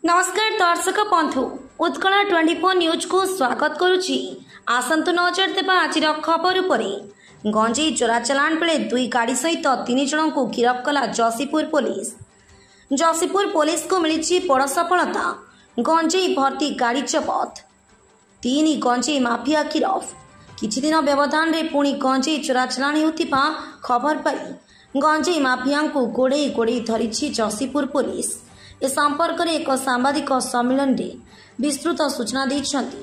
नमस्कार दर्शक बंधु उत्कल 24 न्यूज को स्वागत करुच्ची। आसतु नजर देवा आज खबर पर गंजेई चोरा चलाण बेले 2 गाड़ी सहित 3 जन को गिरफ्त कला जसीपुर पुलिस। जसीपुर पुलिस को मिली बड़ सफलता, गंजेई भर्ती गाड़ी जबत, 3 गंजेई माफिया गिरफ। किछि दिन व्यवधान रे पुणी गंजेई चोरा चलाण होतिबा खबर पाई गंजेई माफिया को गोड़े गोड़े धरी जसीपुर पुलिस। ए संपर्क में एक सांबादिक सम्मेलन में विस्तृत सूचना देइछन्ति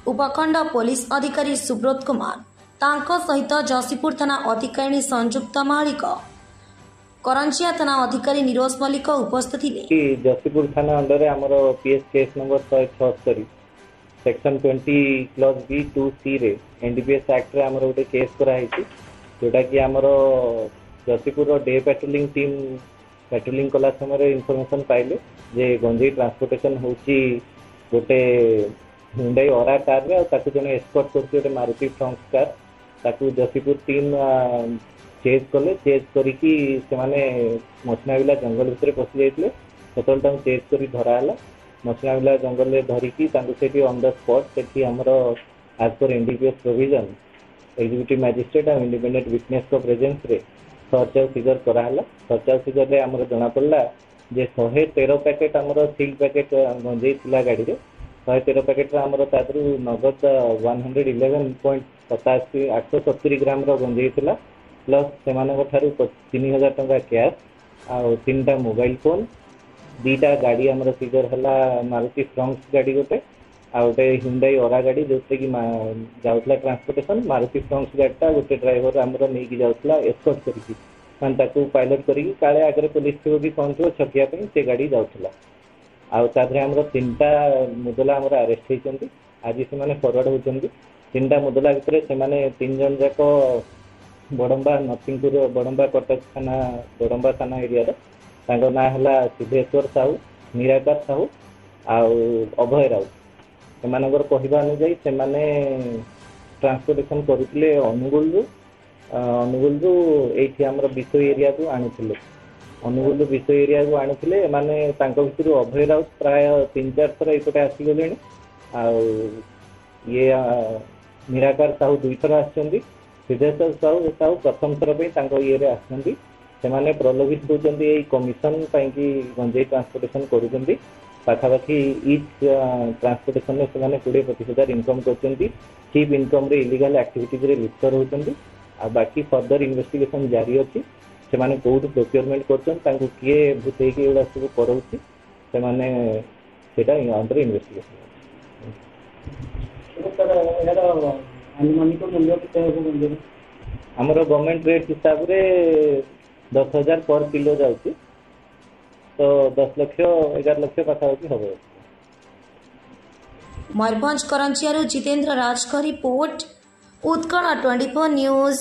उपखंड पुलिस अधिकारी सुब्रत कुमार। तांको सहित जसीपुर थाना अधिकारी संयुक्त मालिक, करंजिया थाना अधिकारी निरोज मल्लिक उपस्थित थे। जसीपुर थाना अंडर आमर PS case number 176 section 20 clause B 2C रे एनडीपीएस एक्ट रे आमर गोटे केस कराई जोटा कि आमर Jasipur day patrolling team patrolling कला समय इनफॉरमेशन पाइले जे गंजेई ट्रांसपोर्टेशन होची गोटे हुंडई ओरा कार रे ताकू जने एस्कॉर्ट करके गोटे मारुति फ्रंट कार ताकू जसीपुर टीम चेज कले। चेज करिकी से माने मछनाविला जंगल भितर पसि जाइतले। सेतल टाइम चेज करी धरा हला। मछनाविला जंगल रे धरिकी तांको सेठी ऑन द स्पॉट सेठी हमरो as per NDPS provision executive magistrate और इंडिपेंडेंट विटनेस को प्रेजेंस रे सर्च आउट सीजर कराला। सर्च आउट सीजर रे हमरो जना पड़ला जे 113 पैकेट हमरो सील पैकेट गंजेई थिला गाड़ी रे। 113 पैकेट रे हमरो तादरु नगद 111.87 870 ग्राम रो गंजेई थिला प्लस सेमानक ठारू 3000 टंका कैश आ 3टा मोबाइल फोन 2टा गाड़ी हमरो सीजर हला मारुति फ्रंट गाड़ी गोटे आ गोटे हुंडई ओरा गाड़ी जोते कि जाउतला ट्रांसपोर्टेशन मारुति फ्रंट गाड़ीटा गोटे ड्राइवर हमरो नेकी जाउतला एस्कॉर्ट करिकी मान ताकू पायलट करिकी काले आगे पुलिस को भी पहुंचो छकिया पे से गाड़ी जाउतला। आ तादरे हमरो 3टा मुदला हमरो अरेस्ट होइचंती। आज से माने फॉरवर्ड होइचंती। 3टा मुदला भितरे से माने 3 जन जाको बडंबा नरसिंहपुर बडंबा कटक थाना बडंबा थाना एरिया रे तांको ना हला सिद्धेश्वर साहू, निराकार साहू आ अभय राउत। सेमानगर कहवा अनुजाई से माने ट्रांसपोर्टेशन करथिले अनुगुल एठी हमर विषय एरिया को आनिथिले। अनुगुल विषय एरिया को आनिथिले माने तांको भितरु अभय राउत प्राय 3-4 थर एपटे आसी गलेनी आ ये निराकार साहू 2 थर आछंदी। सिद्धेश्वर साहू प्रथम थर पे तांको ये रे आछंदी। से माने प्रलोभित होचंदी ए कमिशन पई कि गंजेई ट्रांसपोर्टेशन करूचंदी। पाखापाखि इच ट्रांसपोर्टेशन में से 20% इनकम करचंदी। चीप इनकम रे इलीगल एक्टिविटीज रे लिप्त रहउचंदी। आ बाकी फर्दर इन्वेस्टिगेशन जारी अछि। से माने कोड प्रोक्योरमेंट करचन तांको किए भूतै के एडा सब करउछि से माने सेटा अंडर इन्वेस्टिगेशन। सर यार अनुमानित मूल्य केते हो? हमरो गवर्नमेंट रेट हिसाब रे 10,000 पर किलो जाउछि तो 10 लाख 11 लाख पाखापाखि हबो। मयूरभंज करंजियारू जितेंद्र राज का रिपोर्ट उत्कल 24 न्यूज।